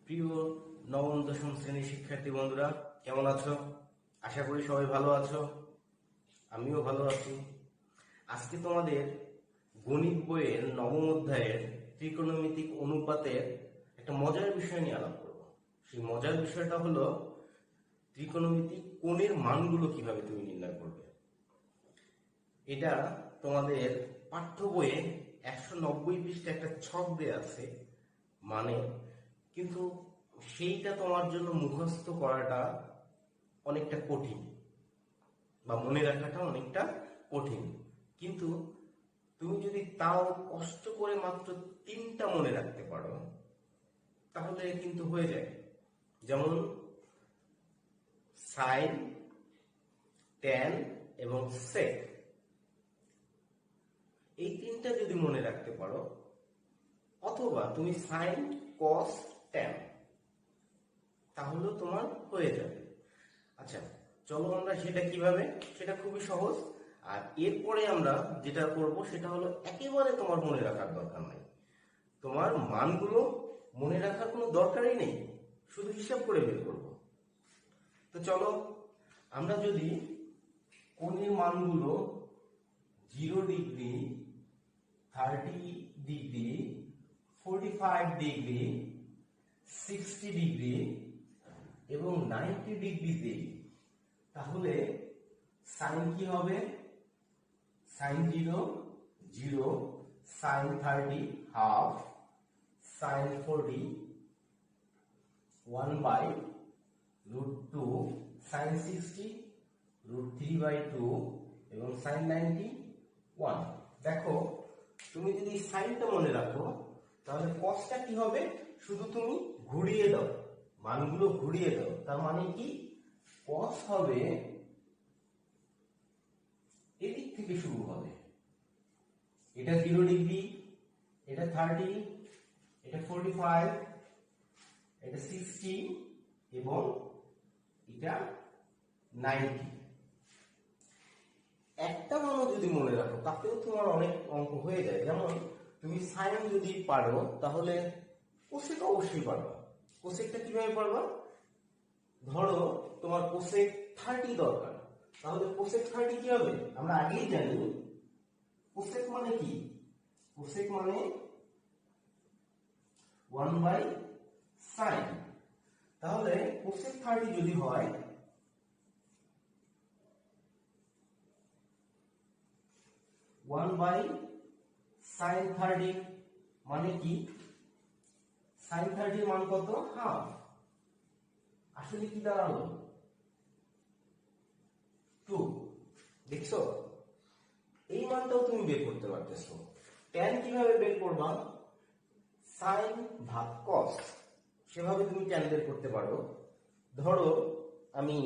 প্রিয় নবম দশম শ্রেণীর শিক্ষার্থী বন্ধুরা, কেমন আছো? আশা করি সবাই ভালো আছো। আমিও ভালো আছি। আজকে তোমাদের গণিত বইয়ের নবম অধ্যায়ের ত্রিকোণমিতিক অনুপাতের একটা মজার বিষয় নিয়ে আলাপ করব। সেই মজার বিষয়টা হলো ত্রিকোণমিতিক কোণের মানগুলো কিভাবে তুমি নির্ণয় করবে। এটা তোমাদের পাঠ্য বইয়ে 190 পৃষ্ঠা একটা ছক দেয়া আছে মানে, কিন্তু সেইটা তোমার জন্য মুখস্থ করাটা অনেকটা কঠিন বা মনে রাখাটা অনেকটা কঠিন। কিন্তু তুমি যদি তাও কষ্ট করে মাত্র 3টা মনে রাখতে পারো তাহলে কিন্তু হয়ে যায়। যেমন সাইন, ট্যান এবং সেক, এই 3টা যদি মনে রাখতে পারো, অথবা তুমি সাইন, কস, ট্যান, তাহলেও তোমার হয়ে যাবে। আচ্ছা, চলো আমরা সেটা খুবই সহজ। আর এরপরে আমরা যেটা করব সেটা হলো একেবারে তোমার মনে রাখার দরকার নাই, তোমার মানগুলো মনে রাখার কোনো দরকারই নেই, শুধু হিসাব করে বের করব। তো চলো আমরা যদি কোণের মানগুলো 0 ডিগ্রি, 30 ডিগ্রি, 45 ডিগ্রি, 60 ডিগ্রি এবং 90 ডিগ্রি দিই, তাহলে সাইন কি হবে? Sine 0 0, sine 30 half, sine 40 1/√2, sine 60 √3/2 এবং সাইন 90 1। দেখো, তুমি যদি সাইনটা মনে রাখো তাহলে কসটা কি হবে? শুধু তুমি ঘুরিয়ে দাও, মানগুলো ঘুরিয়ে দাও। তার মানে কি? কস হবে এদিক থেকে শুরু হবে। এটা 0 ডিগ্রি, এটা 30, এটা 45, এটা 60 এবং এটা 90। একটা মানও যদি মনে রাখো তাতেও তোমার অনেক অঙ্ক হয়ে যায়। যেমন তুমি সাইন যদি পারো তাহলে কোসেক অবশ্যই পারবা। কোসেকটা কিভাবে পারবা? ধরো তোমার কোসেক 30 দরকার, তাহলে কোসেক 30 কি হবে? আমরা আগেই জানি কোসেক মানে কি? কোসেক মানে 1/sin। তাহলে কোসেক 30 যদি হয় 1/sin 30 মানে কি? sin 30 এর মান কত? হাফ। আসলে কি দাঁড়ালো? 2। দেখছো, এই মানটাও তুমি বের করতে পারতেছো। ট্যান কিভাবে বের করবা? সাইন ভাগ কস, সেভাবে তুমি ট্যান বের করতে পারো। ধরো আমি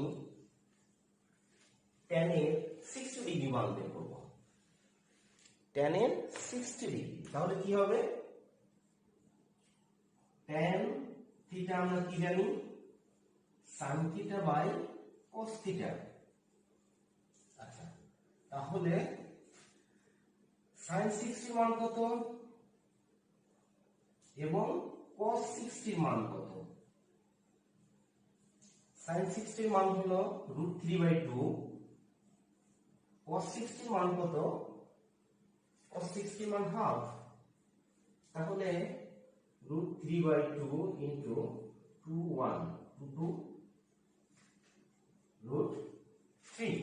ট্যানের 60 ডিগ্রি মান বের করব। ট্যানের 60 ডিগ্রি, তাহলে কি হবে? ট্যান থিটা আমরা কি জানি? Sine theta by cos theta. আচ্ছা, তাহলে সাইন 60 মান কত এবং কস 60 মান কত? সাইন 60 মান হলো √3/2, কস 60 মান কত? cos 60 মান হাফ। তাহলে √3/2 ইন্টু 2 1 2 √3।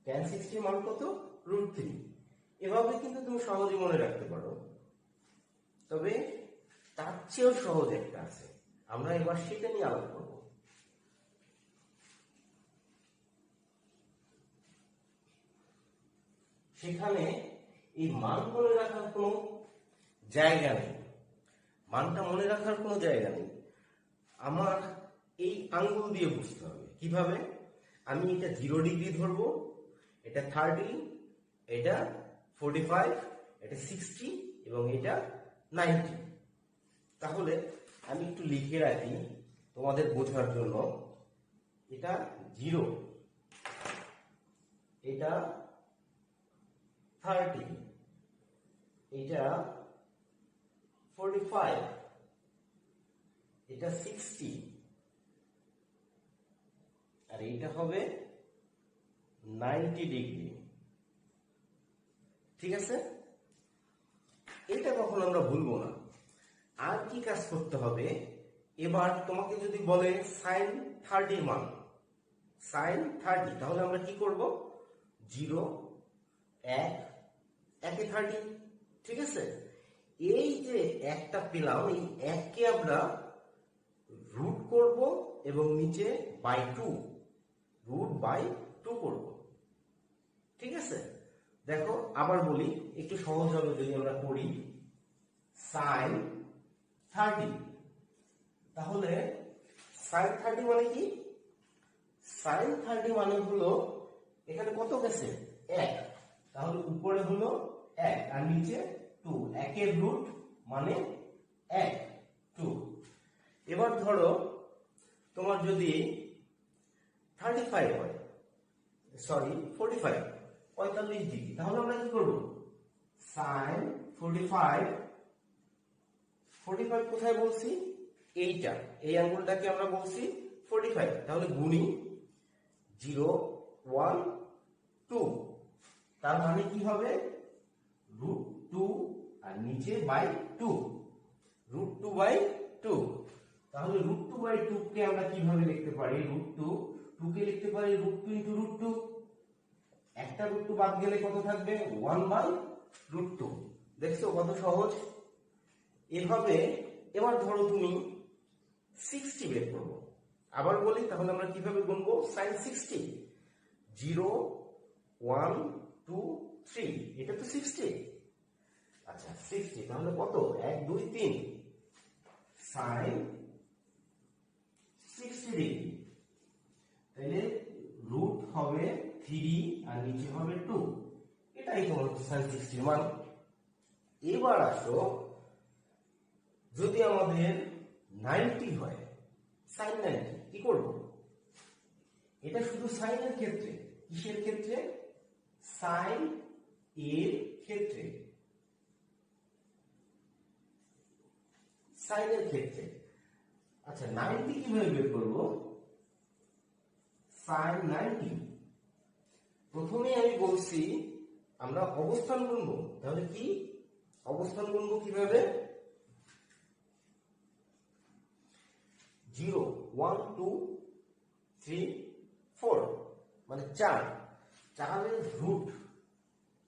tan 60 মান কত? √3। এভাবে কিন্তু তুমি সহজে মনে রাখতে পারো। তবে তার চেয়েও সহজ একটা আছে, আমরা এবার সেটা নিয়ে আলোচনা করব। সেখানে এই মান মনে রাখার কোনো জায়গা নেই, মানটা মনে রাখার কোনো জায়গা নেই। আমার এই আঙ্গুল দিয়ে বুঝতে হবে কিভাবে। আমি এটা 0 ডিগ্রি ধরবো, এটা 30, এটা 45, এটা 60 এবং এটা 90। তাহলে আমি একটু লিখে রাখি তোমাদের বোঝার জন্য। এটা 0, এটা 30, এটা 45, এটা 60 আর এইটা হবে 90 ডিগ্রি। ঠিক আছে, এটা কখন আমরা ভুলবো না। আর কি কাজ করতে হবে, এবার তোমাকে যদি বলে সাইন 30 মান, সাইন 30, তাহলে আমরা কি করব, 0 1 একে 30। ঠিক আছে, এই যে একটা পেলাম, এই এককে আমরা রুট করব এবং নিচে বাই 2, রুট বাই 2 করব। ঠিক আছে, দেখো আবার বলি, একটু সহজ হবে যদি আমরা করি সাইন 30, তাহলে সাইন 30 মানে কি, সাইন 30 মানে হলো এখানে কত গেছে 1, তাহলে উপরে হলো 1 আর নিচে 2, একের রুট মানে 1 2। এবার ধরো তোমার যদি 35 হয়, সরি 45, 45 ডিগ্রি, তাহলে আমরা কি করব, সাইন 45, 45 কোথায় বলছি, এইটা, এই আঙ্গুলটাকে আমরা বলছি 45, তাহলে গুণি 0 1 2, তার মানে কি হবে রুট 2 আর নিচে বাই 2, রুট 2 বাই 2। তাহলে রুট 2 বাই 2 কে আমরা কিভাবে লিখতে পারি, রুট 2 কে লিখতে পারি রুট 2 ইনটু রুট 2, একটা রুট 2 বাদ গেলে কত থাকবে 1 বাই রুট 2। দেখছো কত সহজ। এভাবে এবার ধরো তুমি 60 বের করবো, আবার বলি তাহলে আমরা কিভাবে গুনবো, sin 60, 0 1 2 3, এটা তো 60। আচ্ছা 60, তাহলে কত 1 2 3, sin 60 ডিগ্রি, তাহলে রুট হবে 3 আর নিচে হবে 2, এটাই তোমার sin 60 মান। এবার আসো যদি আমাদের 90 হয়, sin 90 কি করব, এটা শুধু সাইনের ক্ষেত্রে, কিসের ক্ষেত্রে, সাইন এর ক্ষেত্রে, সাইনের ক্ষেত্রে। আচ্ছা 90 কিভাবে বের করব, sin 90, প্রথমে আমি বলছি আমরা অবস্থান গুনবো, তাহলে কি অবস্থান গুনবো কিভাবে, 0 1 2 3 4, মানে 4, 4 এর রুট,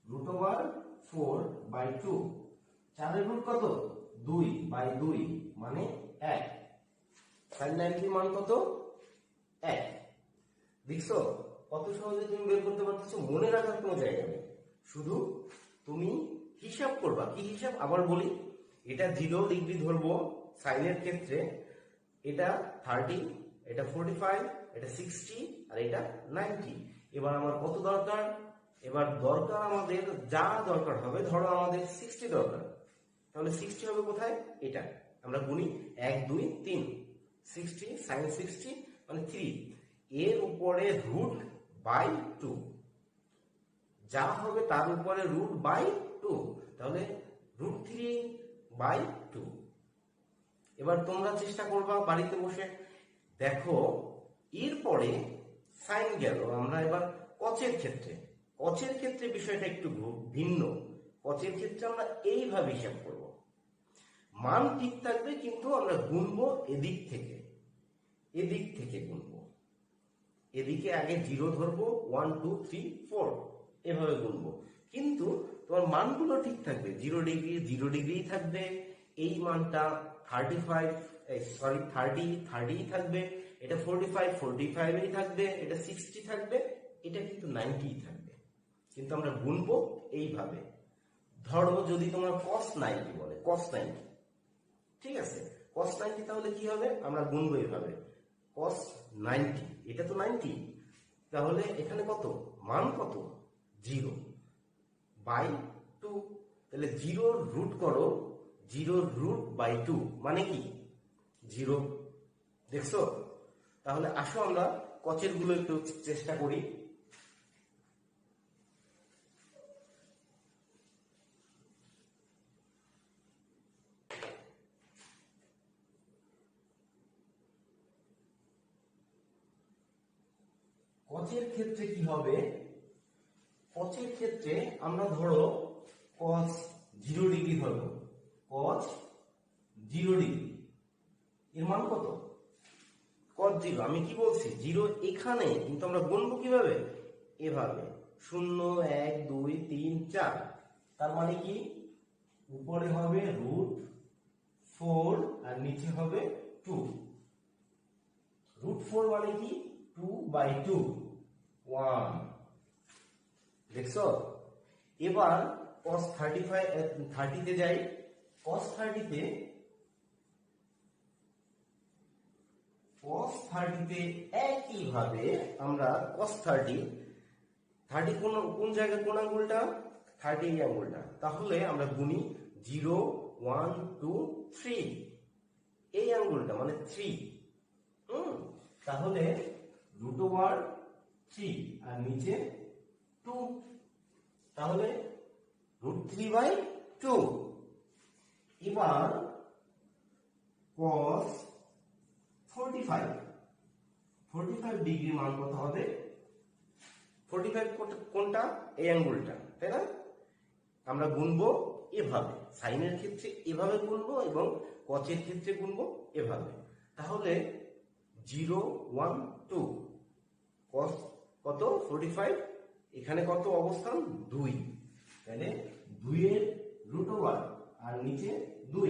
রুট ওভার 4 বাই 2, 4 এর রুট কত 2 বাই 2 মানে 1, sin 90 মান কত 1। দেখছো কত সহজে তুমি বের করতে পারতেছো, মনে রাখার কোনো জায়গা নেই, শুধু তুমি হিসাব করবা। কি হিসাব, আবার বলি, এটা 0 ডিগ্রি ধরবো সাইনের ক্ষেত্রে, এটা 30, এটা 45, এটা 60 আর এটা 90। এবার আমার কত দরকার, এবার দরকার আমাদের যা দরকার হবে, ধরো আমাদের 60 দরকার, তাহলে 60 হবে কোথায়, এটা আমরা গুনি 1 2 3, 60 sin 60 মানে 3, এর উপরে রুট বাই 2, যা হবে তার উপরে রুট বাই 2, তাহলে রুট 3 বাই 2। এবার তোমরা চেষ্টা করবা বাড়িতে বসে, দেখো এরপরে সাইন গেল, আমরা এবার কচের ক্ষেত্রে, কচের ক্ষেত্রে বিষয়টা একটু ভিন্ন। কচের ক্ষেত্রে আমরা এইভাবে হিসাব করব, মান ঠিক থাকবে কিন্তু আমরা গুনবো এদিক থেকে, এদিক থেকে গুনবো, এদিকে আগে 0 ধরবো 1 2 3 4 এভাবে গুনবো, কিন্তু তোমার মানগুলো ঠিক থাকবে, 0 ডিগ্রি 0 ডিগ্রি থাকবে, এই মানটা 35 সরি 30 থাকবে, এটা 45 45 থাকবে, এটা 60 থাকবে, এটা কিন্তু 90 থাকবে, কিন্তু আমরা গুনবো এইভাবে। ধরো যদি তোমার cos 90 বলে, cos 90, ঠিক আছে, cos 90 তাহলে কি হবে, আমরা গুনবো এইভাবে, cos 90, এটা তো 90, তাহলে এখানে কত মান কত 0 বাই 2, তাহলে 0 রুট করো, 0 রুট বাই 2 মানে কি 0। দেখছো, তাহলে আসো আমরা কচের গুলো একটু চেষ্টা করি। কচের ক্ষেত্রে কি হবে, কচের ক্ষেত্রে আমরা ধরো কস 0 ডিগ্রি ধরবো, কস 0 ডিগ্রি, এর মান কত, কস 0, আমি কি বলছি 0 এখানে, কিন্তু আমরা গুনবো কিভাবে, এভাবে 0 1 2 3 4, তার মানে কি উপরে হবে √4 আর নিচে হবে 2, √4 মানে কি 2/2, 1, দেখছো। এবার cos 30 তে যাই, cos 30 তে একইভাবে আমরা cos 30 কোন জায়গায়, কোন আঙ্গুলটা, 30 এই আঙ্গুলটা, তাহলে আমরা গুনি 0 1 2 3, এই আঙ্গুলটা মানে 3, তাহলে √3 আর নিচে 2, তাহলে √3/2। এবার cos 45 ডিগ্রি মান কত হবে, 45 কোনটা, এই আঙ্গুলটা, তাই না, আমরা গুনবো এভাবে, সাইনের ক্ষেত্রে এভাবে গুনবো এবং কচের ক্ষেত্রে গুনবো এভাবে, তাহলে 0 1 2, cos কত 45, এখানে কত অবস্থান 2, তাহলে 2 এর √1 আর নিচে 2,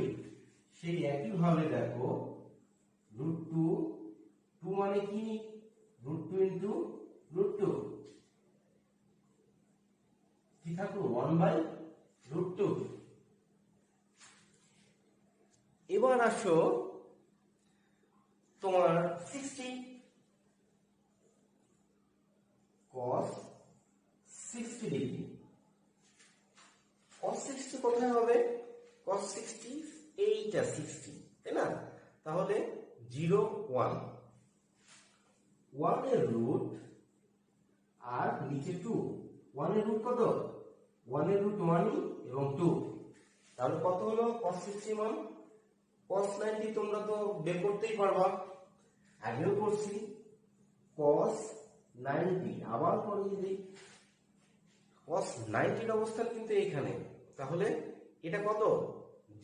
সেই একইভাবে দেখো √2, 2 মানে কি √2 ইন্টু √2, কি থাকলো 1/√2। এবার আসো তোমার 60, cos 60 ডিগ্রি, cos 60 কোথায় হবে, cos 60 এইটা 60, তাই না, তাহলে 0 1, 1 এর রুট আর নিচে 2, 1 এর রুট কত, 1 এর রুট 1 এবং 2, তাহলে কত হলো cos 60 মান, cos 90 তোমরা তো বের করতেই পারবা, আগেও করছি, cos 90 আবার করিয়ে দিই, cos 90 এর অবস্থান কিন্তু এখানে, তাহলে এটা কত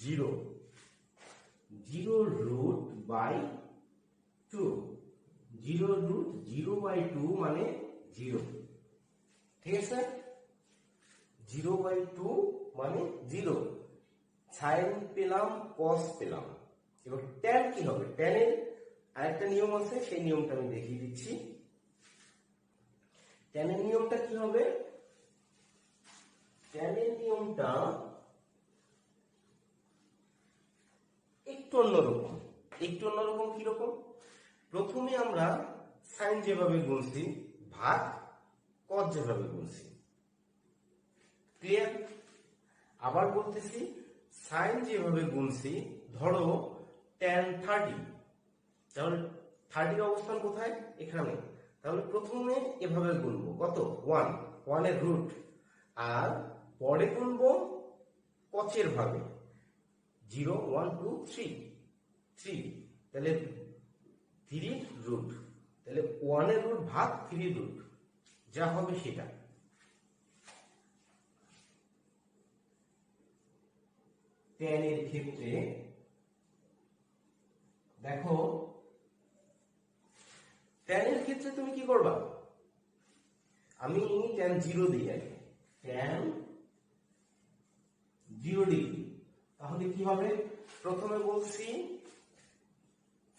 0, 0√2, 0√0/2 মানে 0, ঠিক আছে, 0/2 মানে 0, সাইন পেলাম cos পেলাম। এবার tan কি হবে, tan এর আরেকটা নিয়ম আছে, সেই নিয়মটা আমি দেখিয়ে দিচ্ছি। tan এর নিয়মটা কি হবে, tan এর নিয়মটা একটু অন্যরকম, কিরকম, প্রথমে আমরা সাইন যেভাবে গুনছি ভাগ cos যেভাবে গুনছি, ক্লিয়ার, আবার বলতেছি সাইন যেভাবে গুনছি, ধরো tan 30, তাহলে 30 অবস্থান কোথায়, এখানে, তাহলে প্রথমে এভাবে গুনবো কত 1 এর রুট, আর পরে গুনবো কচের ভাবে 0 1 2 3, তাহলে 3 রুট, তাহলে 1 এর রুট ভাগ 3 রুট, যা হবে সেটা, tan এর ক্ষেত্রে দেখো, tan এর ক্ষেত্রে তুমি কি করবা, আমি tan 0 দিই আগে, tan 0 ডিগ্রি, তাহলে কি হবে, প্রথমে বলছি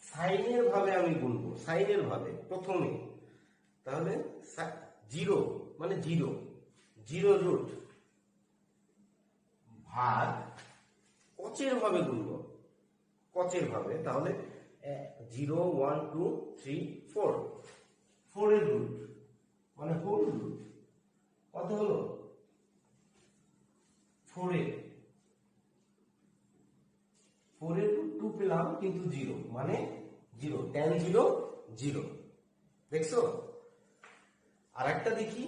সাইনের ভাবে আমি গুনবো, সাইনের ভাবে প্রথমে, তাহলে 0 মানে 0 রুট ভাগ কচের ভাবে গুনবো, কচের ভাবে, তাহলে 0 1 2 3 4 এর রুট মানে হোল রুট, কত হলো 4 এর রুট 2 পেলাম, কিন্তু 0 মানে 0, tan 0 0, দেখছো। আর একটা দেখি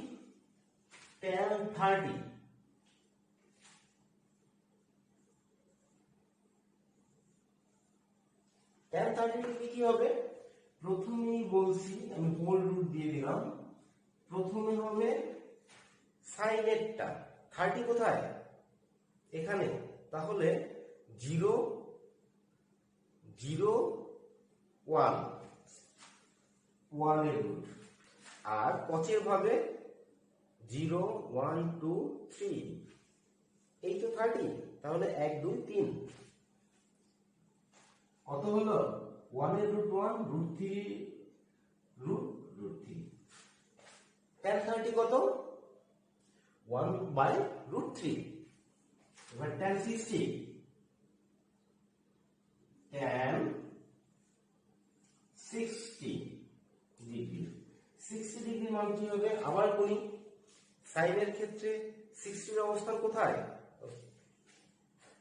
tan 30, tan 30 ডিগ্রি কি হবে, প্রথমেই বলছি আমি হোল রুট দিয়ে দিলাম, প্রথমে হবে সাইনেরটা, 30 কোথায়, এখানে, তাহলে 0 0 1 1 এর রুট, আর কচের ভাবে 0 1 2 3, এই তো 30, তাহলে 1 2 3, কত হলো 1 এর root 1 root 3 root root 3, tan 30 কত 1 বাই রুট 3। এবার tan 60, tan 60 ডিগ্রি, 60 ডিগ্রি মান কি হবে, আবার বলি সাইনের ক্ষেত্রে 60 এর অবস্থান কোথায়,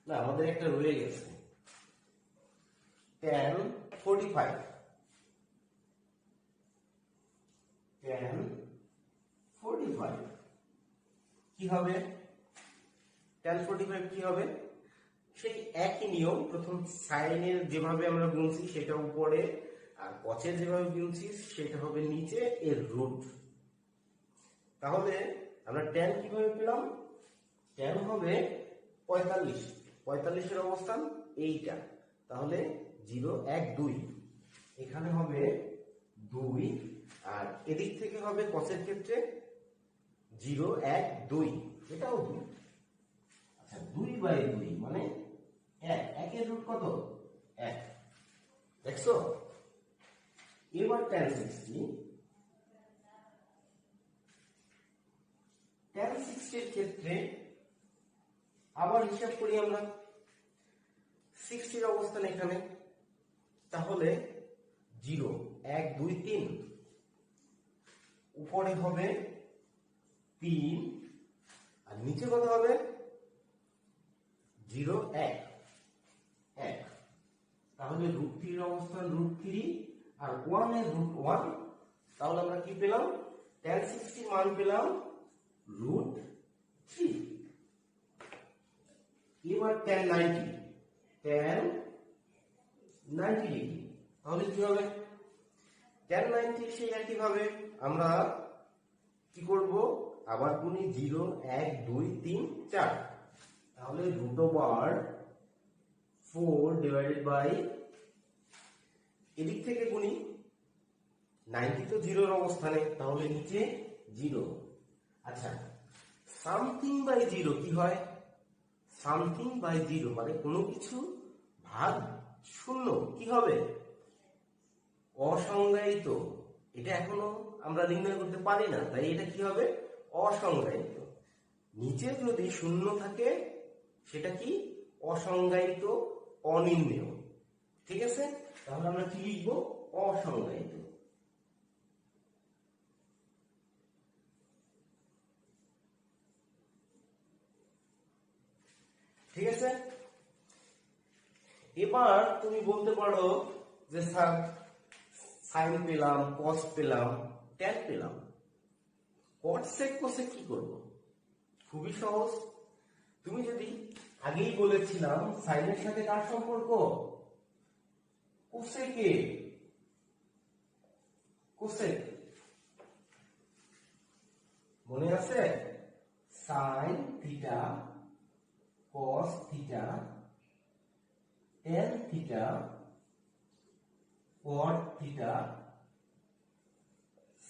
না আমাদের একটা রয়ে গেছে tan 45, tan 45 কি হবে, tan 45 কি হবে, সেই একই নিয়ম, প্রথম সাইনের যেভাবে আমরা গুনছি সেটা উপরে, আর কচের যেভাবে গুনছি সেটা হবে নিচে এর রুট। তাহলে আমরা tan কিভাবে পেলাম, tan হবে 45, 45 এর অবস্থান এইটা, তাহলে 0 1 2, এখানে হবে 2, আর এদিক থেকে হবে কসের ক্ষেত্রে 0 1 2, এটাও 2, আচ্ছা 2 বাই 2 মানে 1, 1 এর রুট কত 1, দেখছো। এবার tan 60, tan 60 এর ক্ষেত্রে আবার হিসাব করি আমরা, 60 এর অবস্থান এখানে, তাহলে 0 1 2 3, উপরে হবে 3, আর নিচে কত হবে 0 1 1, তাহলে রুট 3 এর অবস্থান রুট 3 আর 1 এর রুট 1, তাহলে আমরা কি পেলাম, tan 60 মান পেলাম রুট 3। এবার tan 90, tan 90 ডিগ্রি, তাহলে কি হবে tan 90 সেই একই ভাবে আমরা কি করব, আবার গুনি 0 1 2 3 4, তাহলে রুট ওভার 4 ডিভাইডেড বাই, এদিক থেকে গুনি 90 তো 0 এর অবস্থানে, তাহলে নিচে 0, আচ্ছা সামথিং বাই 0 কি হয়, সামথিং বাই 0 মানে কোনো কিছু ভাগ শূন্য কি হবে, অসংজ্ঞায়িত, এটা এখনো আমরা নির্ণয় করতে পারি না, তাই এটা কি হবে অসংজ্ঞায়িত, নিচে যদি শূন্য থাকে সেটা কি অসংজ্ঞায়িত অনির্ণেয়, ঠিক আছে, তাহলে আমরা কি লিখবো অসংজ্ঞায়িত। ঠিক আছে, এবার তুমি বলতে পারো যে স্যার সাইন পেলাম, কস পেলাম, ট্যান পেলাম, কট সেক কোসেক কি করব, খুবই সহজ, তুমি যদি আগেই বলেছিলাম সাইনের সাথে কার সম্পর্ক, কোসেকে, কোসেক মনে আছে, sine theta cos theta tan theta cot theta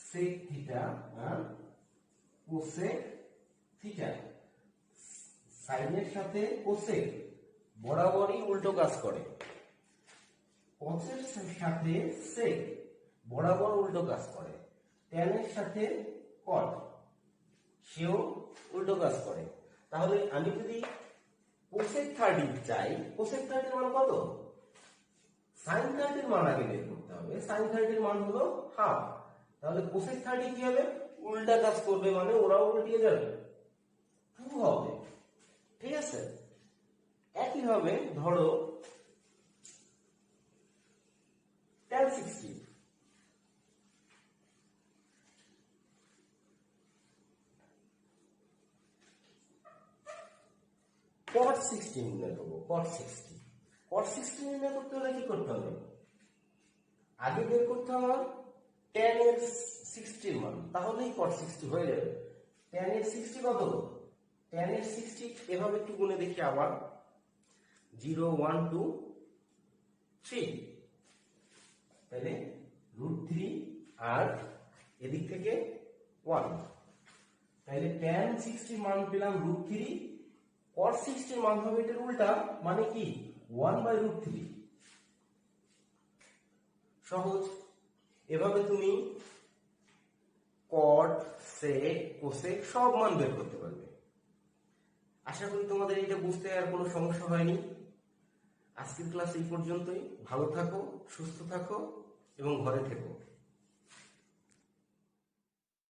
sec theta আর কোসেক থিটা। সাইনের সাথে কোসেক বরাবরই উল্টো কাজ করে, কসের সাথে সেক বরাবর উল্টো কাজ করে, ট্যানের সাথে কট সেও উল্টো কাজ করে। তাহলে আমি যদি কোসেক 30 চাই, কোসেক 30 মান কত, সাইন 30 মান আগে বের করতে হবে, সাইন 30 মান হলো হাফ, তাহলে কোসেক 30 কি হবে, উল্টা কাজ করবে মানে ওরাও উল্টিয়ে যাবে, 2 হবে, ঠিক আছে। একই ভাবে ধরো tan 60, cot 60 নির্ণয় করবো, cot 60, cot 60 নির্ণয় করতে হলে কি করতে হবে, আগে বের করতে হবে tan এর 60 মান, তাহলেই cot 60 হয়ে যাবে। tan এর 60 কত? tan এর 60 এভাবে একটু গুণে দেখি আবার, 0 1 2 3, তাহলে √3 আর এদিক থেকে 1, তাহলে tan 60 মান পেলাম √3, cot 60 মান হবে এটার উল্টা, মানে কি 1/√3। সহজ। এভাবে তুমি cot, sec, cosec সব মান বের করতে পারবে। আশা করি তোমাদের এটা বুঝতে আর কোনো সমস্যা হয়নি। আজকের ক্লাস এই পর্যন্তই। ভালো থাকো, সুস্থ থাকো এবং ঘরে থেকো।